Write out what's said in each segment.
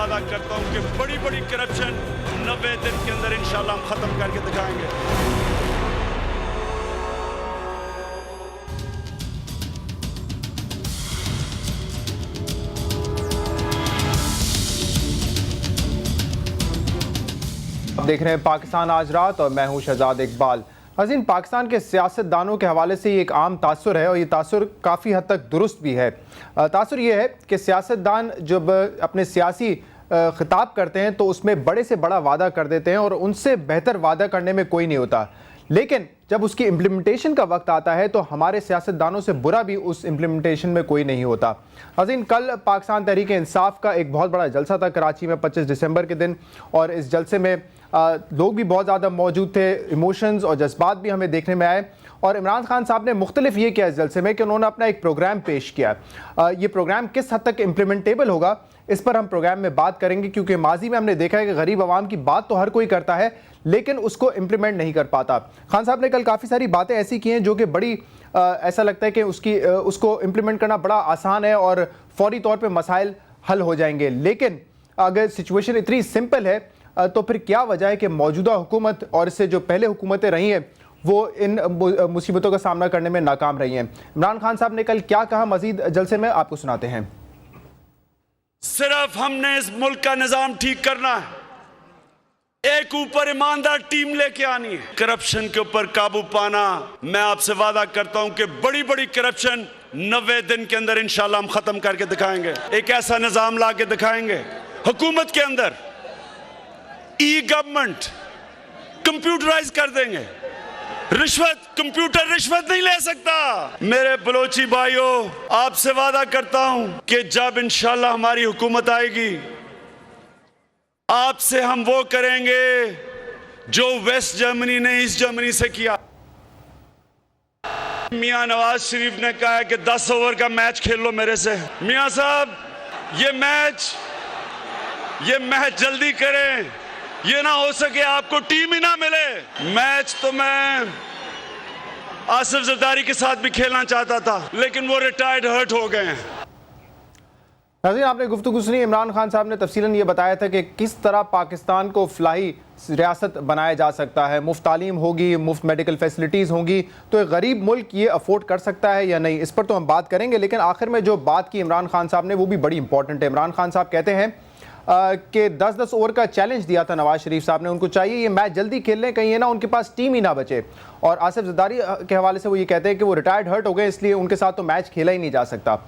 वादा करता हूं कि बड़ी बड़ी करप्शन 90 दिन के अंदर इंशाल्लाह हम खत्म करके दिखाएंगे। आप देख रहे हैं पाकिस्तान आज रात और मैं हूं शहजाद इकबाल। नाज़रीन, पाकिस्तान के सियासतदानों के हवाले से ये एक आम तासुर है और ये तासुर काफ़ी हद तक दुरुस्त भी है। तासुर ये है कि सियासतदान जब अपने सियासी खिताब करते हैं तो उसमें बड़े से बड़ा वादा कर देते हैं और उनसे बेहतर वादा करने में कोई नहीं होता, लेकिन जब उसकी इम्प्लीमेंटेशन का वक्त आता है तो हमारे सियासतदानों से बुरा भी उस इम्प्लीमेंटेशन में कोई नहीं होता। नाज़रीन, कल पाकिस्तान तहरीक इंसाफ का एक बहुत बड़ा जलसा था कराची में 25 दिसंबर के दिन, और इस जलसे में लोग भी बहुत ज़्यादा मौजूद थे, इमोशंस और जज्बात भी हमें देखने में आए। और इमरान खान साहब ने मुख्तलिफ ये किया इस जलसे में कि उन्होंने अपना एक प्रोग्राम पेश किया। ये प्रोग्राम किस हद तक इम्प्लीमेंटेबल होगा इस पर हम प्रोग्राम में बात करेंगे, क्योंकि माजी में हमने देखा है कि गरीब आवाम की बात तो हर कोई करता है लेकिन उसको इम्प्लीमेंट नहीं कर पाता। खान साहब ने कल काफ़ी सारी बातें ऐसी की हैं जो कि बड़ी ऐसा लगता है कि उसको इम्प्लीमेंट करना बड़ा आसान है और फौरी तौर पर मसाइल हल हो जाएंगे। लेकिन अगर सिचुएशन इतनी सिंपल है तो फिर क्या वजह है कि मौजूदा हुकूमत और इससे जो पहले हुकूमतें रही हैं वो इन मुसीबतों का सामना करने में नाकाम रही हैं। इमरान खान साहब ने कल क्या कहा मजीद जलसे में, आपको सुनाते हैं। सिर्फ हमने इस मुल्क का निजाम ठीक करना है, एक ऊपर ईमानदार टीम लेके आनी है, करप्शन के ऊपर काबू पाना। मैं आपसे वादा करता हूं कि बड़ी बड़ी करप्शन 90 दिन के अंदर इंशाल्लाह हम खत्म करके दिखाएंगे। एक ऐसा निजाम ला के दिखाएंगे हुकूमत के अंदर, ई गवर्नमेंट कंप्यूटराइज कर देंगे। कंप्यूटर रिश्वत नहीं ले सकता। मेरे बलोची भाइयों, आपसे वादा करता हूं कि जब इंशाल्लाह हमारी हुकूमत आएगी, आपसे हम वो करेंगे जो वेस्ट जर्मनी ने ईस्ट जर्मनी से किया। मियां नवाज शरीफ ने कहा है कि 10 ओवर का मैच खेल लो मेरे से। मियां साहब, ये मैच जल्दी करें, ये ना हो सके आपको टीम ही ना मिले। मैच तो मैं आसिफ जरदारी के साथ भी खेलना चाहता था, लेकिन वो रिटायर्ड हर्ट हो गए हैं। नाज़रीन, आपने गुफ्तगू सुनी। इमरान खान साहब ने तफसीलन ये बताया था कि किस तरह पाकिस्तान को फलाही रियासत बनाया जा सकता है। मुफ्त तालीम होगी, मुफ्त मेडिकल फैसिलिटीज़ होंगी, तो एक गरीब मुल्क ये अफोर्ड कर सकता है या नहीं, इस पर तो हम बात करेंगे। लेकिन आखिर में जो बात की इमरान खान साहब ने वो भी बड़ी इंपॉर्टेंट है। इमरान खान साहब कहते हैं कि 10-10 ओवर का चैलेंज दिया था नवाज शरीफ साहब ने, उनको चाहिए ये मैच जल्दी खेल लें, कहीं ये ना उनके पास टीम ही ना बचे। और आसिफ जरदारी के हवाले से वो ये कहते हैं कि वो रिटायर्ड हर्ट हो गए, इसलिए उनके साथ तो मैच खेला ही नहीं जा सकता।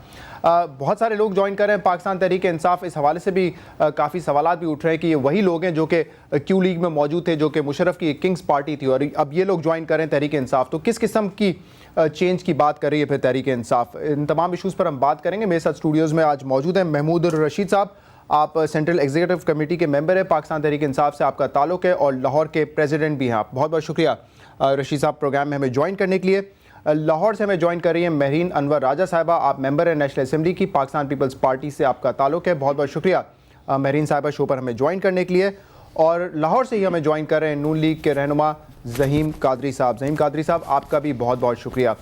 बहुत सारे लोग ज्वाइन कर रहे हैं पाकिस्तान तहरीक इंसाफ। इस हवाले से भी काफ़ी सवालात भी उठ रहे हैं कि ये वही लोग हैं जो कि क्यू लीग में मौजूद थे, जो कि मुशर्रफ की किंग्स पार्टी थी, और अब ये लोग ज्वाइन कर रहे हैं तहरीक इंसाफ। तो किस किस्म की चेंज की बात कर रही है फिर तहरीक इंसाफ? इन तमाम इशूज़ पर हम बात करेंगे। मेरे साथ स्टूडियोज़ में आज मौजूद हैं महमूद रशीद साहब। आप सेंट्रल एग्जीक्यूटिव कमेटी के मेंबर हैं, पाकिस्तान तहरीक इंसाफ से आपका ताल्लुक़ है और लाहौर के प्रेसिडेंट भी हैं आप। बहुत बहुत शुक्रिया रशीद साहब प्रोग्राम में हमें ज्वाइन करने के लिए। लाहौर से हमें ज्वाइन कर रही हैं महरीन अनवर राजा साहिबा, आप मेंबर हैं नेशनल असेंबली की, पाकिस्तान पीपल्स पार्टी से आपका ताल्लुक़ है। बहुत बहुत शुक्रिया महरीन साहिबा शो पर हमें ज्वाइन करने के लिए। और लाहौर से ही हमें ज्वाइन कर रहे हैं नून लीग के रहनुमा ज़हीम कादरी साहब। ज़हीम कादरी साहब, आपका भी बहुत बहुत शुक्रिया।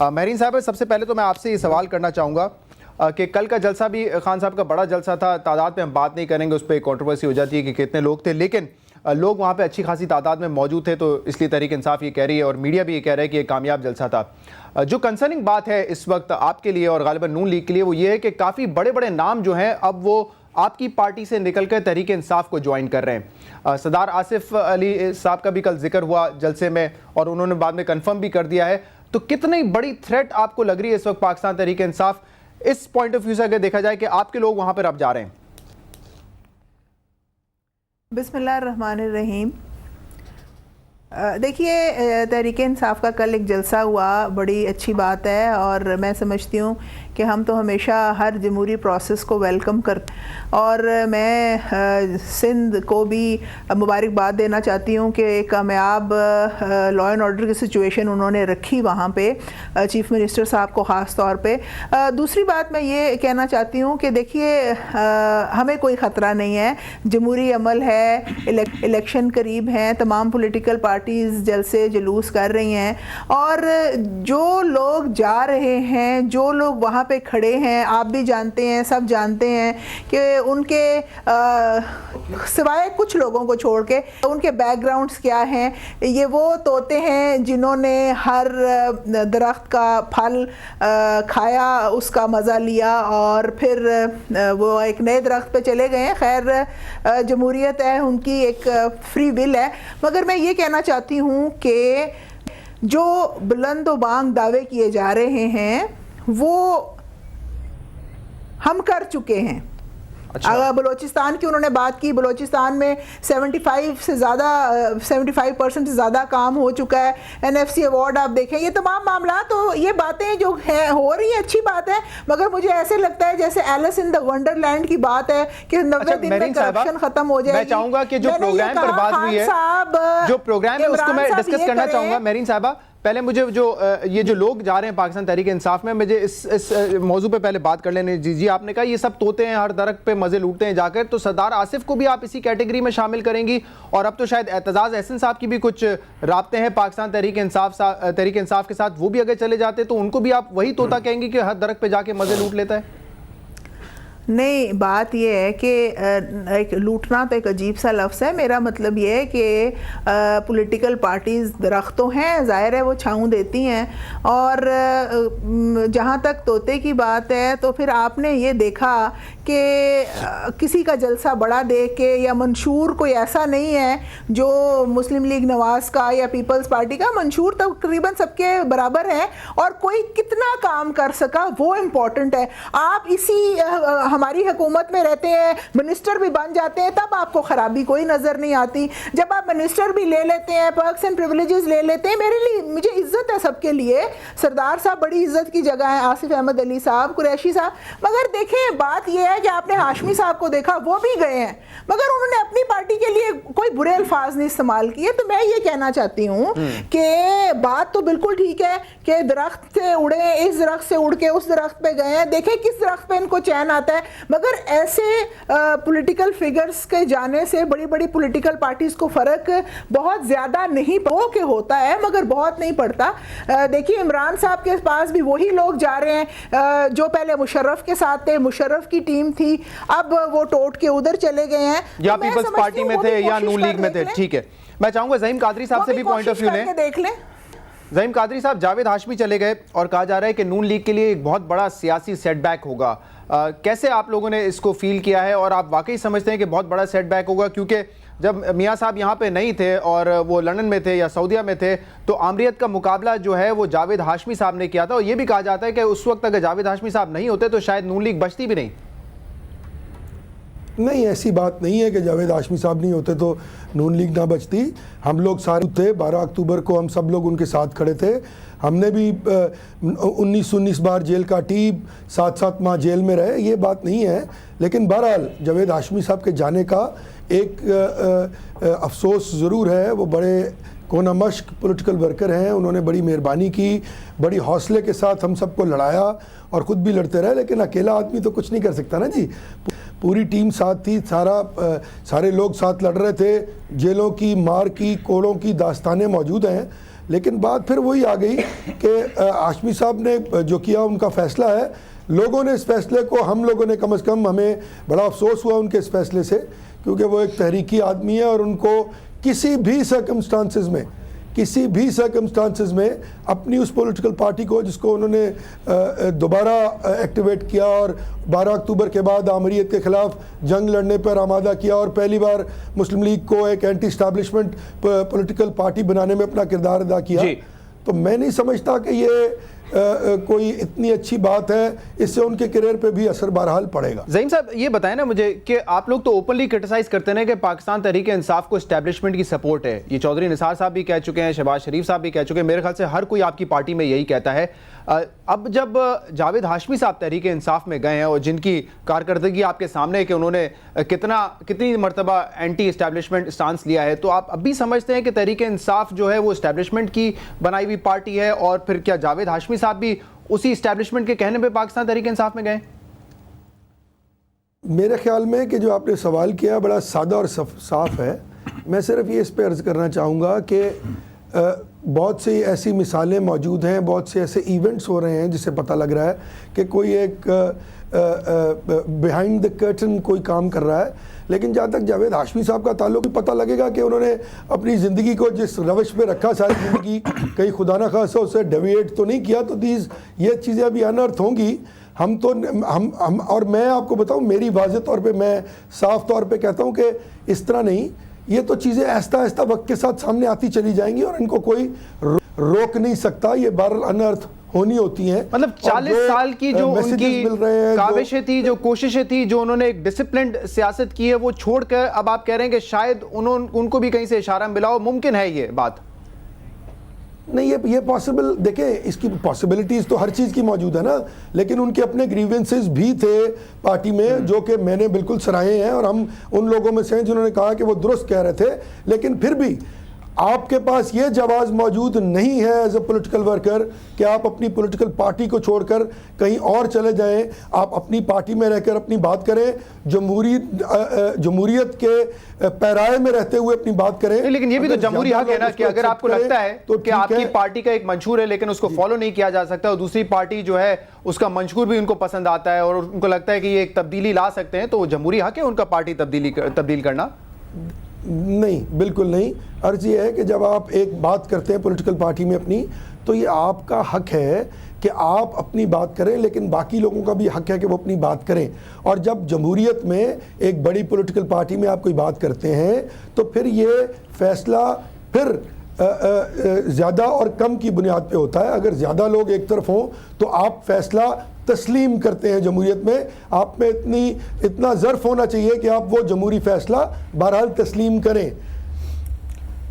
महरीन साहिबा, सबसे पहले तो मैं आपसे ये सवाल करना चाहूँगा कि कल का जलसा भी खान साहब का बड़ा जलसा था। तादाद पे हम बात नहीं करेंगे, उस पर कंट्रोवर्सी हो जाती है कि कितने लोग थे, लेकिन लोग वहाँ पे अच्छी खासी तादाद में मौजूद थे, तो इसलिए तहरीक इंसाफ ये कह रही है और मीडिया भी ये कह रहा है कि ये कामयाब जलसा था। जो कंसर्निंग बात है इस वक्त आपके लिए और गालिबा नून लीग के लिए, वो ये है कि काफ़ी बड़े बड़े नाम जो हैं अब वो आपकी पार्टी से निकल कर तहरीक इंसाफ को ज्वाइन कर रहे हैं। सरदार आसिफ अली साहब का भी कल जिक्र हुआ जलसे में और उन्होंने बाद में कन्फर्म भी कर दिया है। तो कितनी बड़ी थ्रेट आपको लग रही है इस वक्त पाकिस्तान तहरीक इंसाफ, इस पॉइंट ऑफ व्यू से अगर देखा जाए कि आपके लोग वहां पर अब जा रहे हैं? बिस्मिल्लाहिर्रहमानिर्रहीम। देखिए, तहरीक इंसाफ का कल एक जलसा हुआ, बड़ी अच्छी बात है और मैं समझती हूँ कि हम तो हमेशा हर जमहूरी प्रोसेस को वेलकम कर, और मैं सिंध को भी मुबारकबाद देना चाहती हूँ कि कामयाब लॉ एंड ऑर्डर की सिचुएशन उन्होंने रखी वहाँ पे, चीफ मिनिस्टर साहब को ख़ास तौर पे। दूसरी बात मैं ये कहना चाहती हूँ कि देखिए, हमें कोई ख़तरा नहीं है, जमहूरी अमल है, इलेक्शन करीब हैं, तमाम पॉलिटिकल पार्टीज़ जलसे जुलूस कर रही हैं, और जो लोग जा रहे हैं, जो लोग वहाँ पे खड़े हैं, आप भी जानते हैं, सब जानते हैं कि उनके सिवाय कुछ लोगों को छोड़ के उनके बैकग्राउंड्स क्या हैं। ये वो तोते हैं जिन्होंने हर दरख्त का फल खाया, उसका मज़ा लिया और फिर वो एक नए दरख्त पे चले गए हैं। खैर जमहूरियत है, उनकी एक फ्री विल है, मगर मैं ये कहना चाहती हूँ कि जो बुलंद व बांग दावे किए जा रहे हैं वो हम कर चुके हैं। अच्छा। बलोचिस्तान की उन्होंने बात की, बलोचिस्तान में 75% से ज़्यादा काम हो चुका है। NFC अवार्ड आप देखें, ये तमाम मामला, तो ये बातें जो हैं हो रही है, अच्छी बात है, मगर मुझे ऐसे लगता है जैसे एलिस इन द वंडरलैंड की बात है कि 90 दिन में करप्शन खत्म हो जाएगी। मैं चाहूंगा कि जो प्रोग्राम पर बात हुई है, जो प्रोग्राम है उसको मैं डिस्कस करना चाहूंगा। मेरीन साहबा, पहले मुझे ये जो लोग जा रहे हैं पाकिस्तान तहरीक इंसाफ में, मुझे इस मौजू पे पहले बात कर लेने दीजिए। आपने कहा ये सब तोते हैं, हर दरख्त पे मजे लूटते हैं जाकर, तो सरदार आसिफ को भी आप इसी कैटेगरी में शामिल करेंगी? और अब तो शायद एतजाज अहसन साहब की भी कुछ राब्ते हैं पाकिस्तान तहरीक इंसाफ के साथ, वो भी अगर चले जाते तो उनको भी आप वही तोता कहेंगी कि हर दरख्त पे जाके मजे लूट लेता है? नहीं, बात यह है कि एक लूटना तो एक अजीब सा लफ्ज़ है। मेरा मतलब ये है कि पॉलिटिकल पार्टीज़ दरख्तों हैं, ज़ाहिर है वो छाँव देती हैं, और जहाँ तक तोते की बात है तो फिर आपने ये देखा कि किसी का जलसा बड़ा देख के, या मंशूर कोई ऐसा नहीं है जो मुस्लिम लीग नवाज़ का या पीपल्स पार्टी का, मंशूर तकरीबन सबके बराबर है, और कोई कितना काम कर सका वो इम्पोर्टेंट है। आप इसी हमारी हुकूमत में रहते हैं, मिनिस्टर भी बन जाते हैं, तब आपको ख़राबी कोई नज़र नहीं आती। जब आप मिनिस्टर भी ले लेते हैं, पर्क्स एंड प्रिविलेजेस ले लेते हैं, मुझे इज़्ज़त है सबके लिए, सरदार साहब बड़ी इज़्ज़त की जगह है, आसिफ अहमद अली साहब, कुरैशी साहब, मगर देखें बात यह है कि आपने हाशमी साहब को देखा, वो भी गए हैं, मगर उन्होंने अपनी पार्टी के लिए कोई बुरे अल्फाज नहीं इस्तेमाल किए। तो मैं ये कहना चाहती हूँ कि बात तो बिल्कुल ठीक है कि दरख्त से उड़े, इस दरख्त से उड़ के उस दरख्त पे गए हैं, देखें किस दरख्त पे इनको चैन आता है, मगर ऐसे पॉलिटिकल फिगर्स के जाने से बड़ी बड़ी पॉलिटिकल पार्टीज को फर्क बहुत ज्यादा नहीं के होता है, मगर बहुत नहीं पड़ता। देखिए इमरान साहब के पास भी वही लोग जा रहे हैं जो पहले मुशर्रफ के साथ थे, मुशर्रफ की टीम थी, अब वो टोट के उधर चले गए हैं, या पीपल्स पार्टी में थे या नून लीग में थे। ठीक है, मैं चाहूंगा ज़हीम कादरी साहब से भी पॉइंट ऑफ व्यू लें। देख लें ज़हीम कादरी साहब, जावेद हाशमी चले गए और कहा जा रहा है कि नून लीग के लिए एक बहुत बड़ा सियासी सेटबैक होगा। कैसे आप लोगों ने इसको फील किया है, और आप वाकई समझते हैं कि बहुत बड़ा सेटबैक होगा? क्योंकि जब मियाँ साहब यहाँ पे नहीं थे और वो लंदन में थे या सऊदीया में थे, तो आमरीत का मुकाबला जो है वो जावेद हाशमी साहब ने किया था, और ये भी कहा जाता है कि उस वक्त अगर जावेद हाशमी साहब नहीं होते तो शायद नून लीग बचती भी नहीं। नहीं, ऐसी बात नहीं है कि जावेद हाशमी साहब नहीं होते तो नून लीग ना बचती। हम लोग सारे थे, 12 अक्टूबर को हम सब लोग उनके साथ खड़े थे। हमने भी 19 बार जेल काटी, 7 माह जेल में रहे, ये बात नहीं है। लेकिन बहरहाल जावेद हाशमी साहब के जाने का एक अफसोस ज़रूर है। वो बड़े कोना मश्क पॉलिटिकल वर्कर हैं, उन्होंने बड़ी मेहरबानी की, बड़ी हौसले के साथ हम सबको लड़ाया और ख़ुद भी लड़ते रहे। लेकिन अकेला आदमी तो कुछ नहीं कर सकता ना जी, पूरी टीम साथ थी, सारे लोग साथ लड़ रहे थे। जेलों की, मार की, कोड़ों की दास्तानें मौजूद हैं। लेकिन बात फिर वही आ गई कि हाशमी साहब ने जो किया उनका फ़ैसला है, लोगों ने इस फैसले को, हम लोगों ने कम से कम, हमें बड़ा अफसोस हुआ उनके इस फैसले से, क्योंकि वो एक तहरीकी आदमी है और उनको किसी भी सर्कमस्टांसेस में अपनी उस पॉलिटिकल पार्टी को जिसको उन्होंने दोबारा एक्टिवेट किया और 12 अक्टूबर के बाद आमरीत के ख़िलाफ़ जंग लड़ने पर आमादा किया और पहली बार मुस्लिम लीग को एक एंटी इस्टेब्लिशमेंट पॉलिटिकल पार्टी बनाने में अपना किरदार अदा किया। तो मैं नहीं समझता कि ये कोई इतनी अच्छी बात है, इससे उनके करियर पे भी असर बहरहाल पड़ेगा। ज़हीम साहब, ये बताएं ना मुझे कि आप लोग तो ओपनली क्रिटिसाइज करते हैं कि पाकिस्तान तहरीक इंसाफ को एस्टैब्लिशमेंट की सपोर्ट है। ये चौधरी निसार साहब भी कह चुके हैं, शहबाज शरीफ साहब भी कह चुके हैं, मेरे ख्याल से हर कोई आपकी पार्टी में यही कहता है। अब जब जावेद हाशमी साहब तहरीक इंसाफ में गए हैं और जिनकी कारकर्दगी आपके सामने है कि उन्होंने कितनी मरतबा एंटी इस्टेब्लिशमेंट स्टांस लिया है, तो आप अब भी समझते हैं कि तहरीक इंसाफ जो है वो इस्टेब्लिशमेंट की बनाई हुई पार्टी है? और फिर क्या जावेद हाशमी साहब भी उसी इस्टेब्लिशमेंट के कहने पे पाकिस्तान तहरीक इंसाफ में गए? मेरे ख्याल में कि जो आपने सवाल किया बड़ा सादा और साफ है। मैं सिर्फ ये इस पर अर्ज़ करना चाहूँगा कि बहुत सी ऐसी मिसालें मौजूद हैं, बहुत से ऐसे इवेंट्स हो रहे हैं जिससे पता लग रहा है कि कोई एक बिहाइंड द कर्टन कोई काम कर रहा है। लेकिन जहाँ तक जावेद हाशमी साहब का ताल्लुक, पता लगेगा कि उन्होंने अपनी ज़िंदगी को जिस रविश पे रखा, सारी ज़िंदगी कहीं खुदा न खासा उससे डेविएट तो नहीं किया, तो ये चीज़ें अभी अनर्थ होंगी। हम और मैं आपको बताऊं, मेरी वाज़ेह तौर पे मैं साफ तौर पे कहता हूं कि इस तरह नहीं, ये तो चीज़ें आहिस्ता आहिस्ता वक्त के साथ सामने आती चली जाएंगी और इनको कोई रोक नहीं सकता। ये बहरहाल अनर्थ होनी होती हैं। मतलब 40 साल की जो उनकी मिल रहे हैं, काविशें थी, जो कोशिशें थी, जो उन्होंने एक डिसिप्लिन्ड सियासत की है, वो छोड़कर अब आप कह रहे हैं कि शायद उनको भी कहीं से इशारा मिला हो। मुमकिन है ये बात? नहीं, ये पॉसिबल, देखें इसकी पॉसिबिलिटीज़ तो हर चीज़ की मौजूद है ना, लेकिन उनके अपने ग्रीवेंसेस भी थे पार्टी में जो कि मैंने बिल्कुल सराहे हैं और हम उन लोगों में से हैं जिन्होंने कहा कि वो दुरुस्त कह रहे थे। लेकिन फिर भी आपके पास ये जवाब मौजूद नहीं है एज ए पॉलिटिकल वर्कर कि आप अपनी पॉलिटिकल पार्टी को छोड़कर कहीं और चले जाएं, आप अपनी पार्टी में रहकर अपनी बात करें, जमहूरियत के पैराए में रहते हुए अपनी बात करें। लेकिन ये भी तो जमहूरी हक है ना कि अगर आपको लगता है तो कि आपकी पार्टी का एक मंशूर है लेकिन उसको फॉलो नहीं किया जा सकता और दूसरी पार्टी जो है उसका मंशूर भी उनको पसंद आता है और उनको लगता है कि ये एक तब्दीली ला सकते हैं, तो जमहूरी हक है उनका पार्टी तब्दील करना? नहीं, बिल्कुल नहीं। अर्ज ये है कि जब आप एक बात करते हैं पॉलिटिकल पार्टी में अपनी, तो ये आपका हक है कि आप अपनी बात करें, लेकिन बाकी लोगों का भी हक है कि वो अपनी बात करें। और जब जमहूरियत में एक बड़ी पॉलिटिकल पार्टी में आप कोई बात करते हैं तो फिर ये फैसला फिर ज़्यादा और कम की बुनियाद पे होता है। अगर ज़्यादा लोग एक तरफ हों तो आप फैसला तस्लीम करते हैं। जमहूरियत में आप में इतना ज़र्फ होना चाहिए कि आप वो जमहूरी फैसला बहरहाल तस्लीम करें।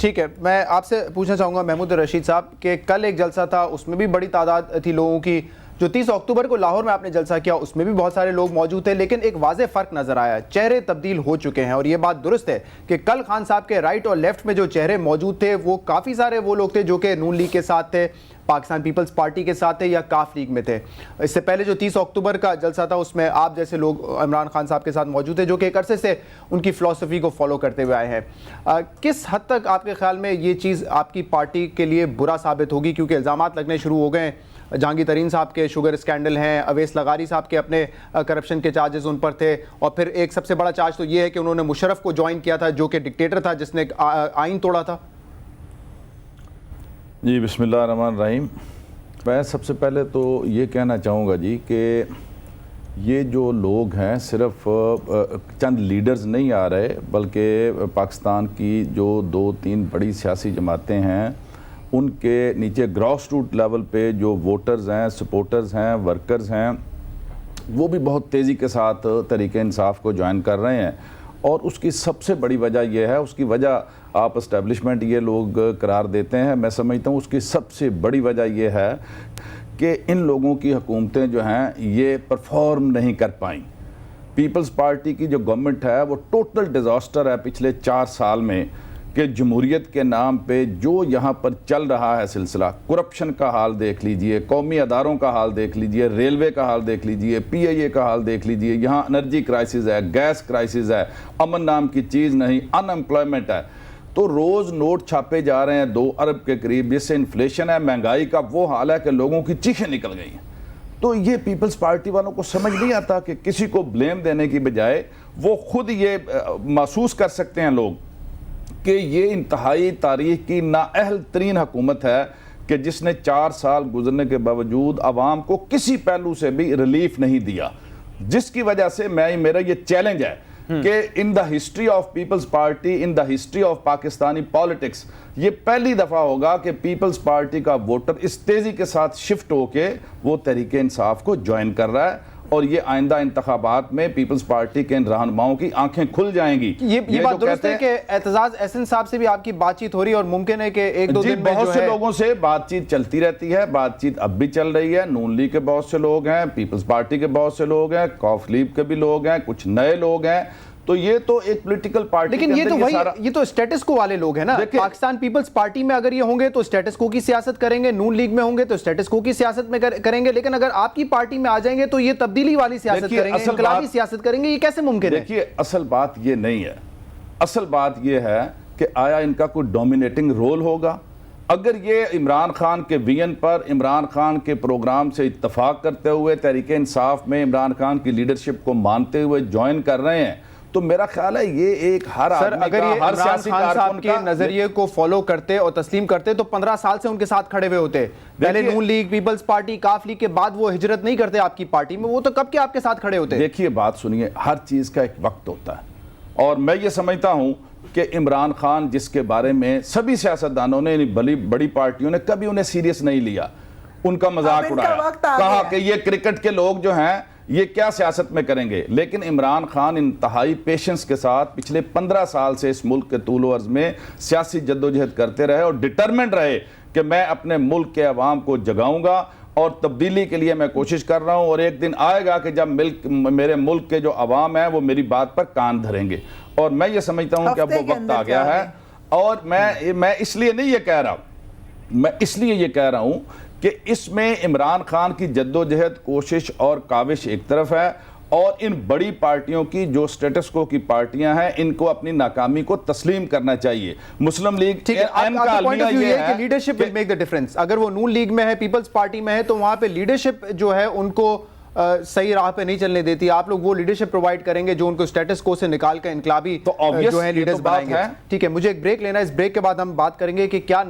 ठीक है, मैं आपसे पूछना चाहूँगा महमूद रशीद साहब कि कल एक जलसा था, उसमें भी बड़ी तादाद थी लोगों की। जो 30 अक्टूबर को लाहौर में आपने जलसा किया उसमें भी बहुत सारे लोग मौजूद थे, लेकिन एक वाज़ेह फ़र्क नज़र आया, चेहरे तब्दील हो चुके हैं। और ये बात दुरुस्त है कि कल खान साहब के राइट और लेफ्ट में जो चेहरे मौजूद थे वो काफ़ी सारे वो लोग थे जो कि नून लीग के साथ थे, पाकिस्तान पीपल्स पार्टी के साथ थे या काफ लीग में थे। इससे पहले जो 30 अक्टूबर का जलसा था उसमें आप जैसे लोग इमरान खान साहब के साथ मौजूद थे जो कि एक अरसे से उनकी फ़िलॉसफी को फॉलो करते हुए आए हैं। किस हद तक आपके ख्याल में ये चीज़ आपकी पार्टी के लिए बुरा साबित होगी, क्योंकि इल्ज़ामात लगने शुरू हो गए? जहांगीर तरीन साहब के शुगर स्कैंडल हैं, अवैस लगारी साहब के अपने करप्शन के चार्जेस उन पर थे, और फिर एक सबसे बड़ा चार्ज तो ये है कि उन्होंने मुशर्रफ को ज्वाइन किया था जो कि डिक्टेटर था जिसने आइन तोड़ा था। जी बिस्मिल्लाह रहमान रहीम। मैं सबसे पहले तो ये कहना चाहूँगा जी कि ये जो लोग हैं सिर्फ चंद लीडर्स नहीं आ रहे, बल्कि पाकिस्तान की जो 2-3 बड़ी सियासी जमातें हैं उनके नीचे ग्रॉस रूट लेवल पे जो वोटर्स हैं, सपोर्टर्स हैं, वर्कर्स हैं, वो भी बहुत तेज़ी के साथ तहरीक इंसाफ को ज्वाइन कर रहे हैं। और उसकी सबसे बड़ी वजह यह है, उसकी वजह आप इस्टेब्लिशमेंट ये लोग करार देते हैं, मैं समझता हूँ उसकी सबसे बड़ी वजह यह है कि इन लोगों की हुकूमतें जो हैं ये परफॉर्म नहीं कर पाई। पीपल्स पार्टी की जो गवर्नमेंट है वो टोटल डिज़ास्टर है पिछले 4 साल में, कि जमहूरियत के नाम पे जो यहाँ पर चल रहा है सिलसिला, करप्शन का हाल देख लीजिए, कौमी अदारों का हाल देख लीजिए, रेलवे का हाल देख लीजिए, PIA का हाल देख लीजिए, यहाँ एनर्जी क्राइसिस है, गैस क्राइसिस है, अमन नाम की चीज़ नहीं, अनएम्प्लॉयमेंट है। तो रोज़ नोट छापे जा रहे हैं 2 अरब के करीब, जिससे इन्फ्लेशन है, महंगाई का वो हाल है कि लोगों की चीखें निकल गई हैं। तो ये पीपल्स पार्टी वालों को समझ नहीं आता कि किसी को ब्लेम देने की बजाय वो खुद ये महसूस कर सकते हैं लोग कि ये इंतहाई तारीख की नाअहल तरीन हुकूमत है कि जिसने 4 साल गुजरने के बावजूद आवाम को किसी पहलू से भी रिलीफ नहीं दिया, जिसकी वजह से मेरा ये चैलेंज है कि in the history of Peoples Party, in the history of Pakistani politics, ये पहली दफ़ा होगा कि पीपल्स पार्टी का वोटर इस तेज़ी के साथ शिफ्ट होके वो तहरीक इंसाफ को ज्वाइन कर रहा है। और ये आइंदा इंतखाबात में पीपल्स पार्टी के इन रहनुमाओं की आंखें खुल जाएंगी। ये बात दुरुस्त है कि एतजाज एहसन साहब से भी आपकी बातचीत हो रही है और मुमकिन है कि 1-2 दिन में बहुत से लोगों से बातचीत चलती रहती है, बातचीत अब भी चल रही है। नून लीग के बहुत से लोग हैं, पीपल्स पार्टी के बहुत से लोग हैं, कॉफ लीग के भी लोग हैं, कुछ नए लोग हैं। तो ये तो एक पॉलिटिकल पार्टी, लेकिन ये तो स्टेटस को वाले लोग हैं ना। पाकिस्तान पीपल्स पार्टी में अगर ये होंगे तो स्टेटस को की सियासत करेंगे, नून लीग में होंगे तो स्टेटस को की सियासत में करेंगे, लेकिन अगर आपकी पार्टी में आ जाएंगे तो ये तब्दीली वाली सियासत करेंगे, इनकलाबी सियासत करेंगे। ये कैसे मुमकिन है? देखिए, असल बात ये नहीं है। असल बात ये है कि आया इनका कोई डोमिनेटिंग रोल होगा, अगर ये इमरान खान के विजन पर, इमरान खान के प्रोग्राम से इत्तफाक करते हुए, तहरीक इंसाफ में इमरान खान की लीडरशिप को मानते हुए ज्वाइन कर रहे हैं, तो मेरा ख्याल है ये एक हर सर आदमी अगर का, ये हर इमरान सियासी खान साहब कारकुन के का नजरिए को फॉलो करते और तस्लीम करते तो 15 साल से उनके साथ खड़े हुए होते। पहले देखिए- नून लीग, पीपल्स पार्टी, काफ लीग के बाद वो हिजरत नहीं करते आपकी पार्टी में, वो तो कब के आपके साथ खड़े होते। देखिए बात सुनिए, हर चीज का एक वक्त होता है और मैं ये समझता हूं कि इमरान खान जिसके बारे में सभी सियासतदानों ने, बड़ी पार्टियों ने कभी उन्हें सीरियस नहीं लिया, उनका मजाक अब इनका उड़ाया, वक्त आ कहा गया। कि ये क्रिकेट के लोग जो हैं ये क्या सियासत में करेंगे। लेकिन इमरान खान इंतहाई पेशेंस के साथ पिछले 15 साल से इस मुल्क के तूल अर्ज में सियासी जद्दोजहद करते रहे और डिटरमेंट रहे कि मैं अपने मुल्क के अवाम को जगाऊंगा और तब्दीली के लिए मैं कोशिश कर रहा हूं और एक दिन आएगा कि जब मेरे मुल्क के जो अवाम है वो मेरी बात पर कान धरेंगे। और मैं ये समझता हूं कि अब वो वक्त आ गया है। और मैं इसलिए नहीं ये कह रहा, मैं इसलिए ये कह रहा हूं कि इसमें इमरान खान की जद्दोजहद, कोशिश और काविश एक तरफ है और इन बड़ी पार्टियों की जो स्टेटस को की पार्टियां हैं इनको अपनी नाकामी को तस्लीम करना चाहिए। मुस्लिम लीग ठीक है, एम का आपका पॉइंट ऑफ अलमिया व्यू ये है कि leadership will make the difference. अगर वो नून लीग में है, पीपल्स पार्टी में है, तो वहां पे लीडरशिप जो है उनको सही राह पे नहीं चलने देती। आप लोग वो लीडरशिप प्रोवाइड करेंगे जो उनको स्टेटस को से निकाल कर इनकलाबी तो obvious जो है ये लीडर्स तो बात बनाएंगे। है। ठीक है, मुझे एक ब्रेक लेना है। इस ब्रेक के बाद हम बात करेंगे कि क्या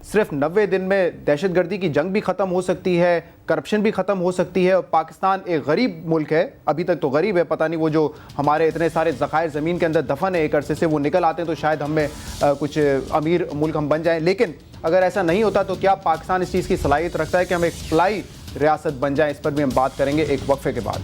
सिर्फ 90 दिन में दहशतगर्दी की जंग भी खत्म हो सकती है, करप्शन भी खत्म हो सकती है और पाकिस्तान एक गरीब मुल्क है, अभी तक तो गरीब है, पता नहीं वो जो हमारे इतने सारे ज़खायर ज़मीन के अंदर दफन है एक अरसे से, वो निकल आते हैं तो शायद हमें कुछ अमीर मुल्क हम बन जाएं। लेकिन अगर ऐसा नहीं होता तो क्या पाकिस्तान इस चीज़ की सलाहियत रखता है कि हम एक फ्लाई रियासत बन जाए? इस पर भी हम बात करेंगे एक वक्फे के बाद।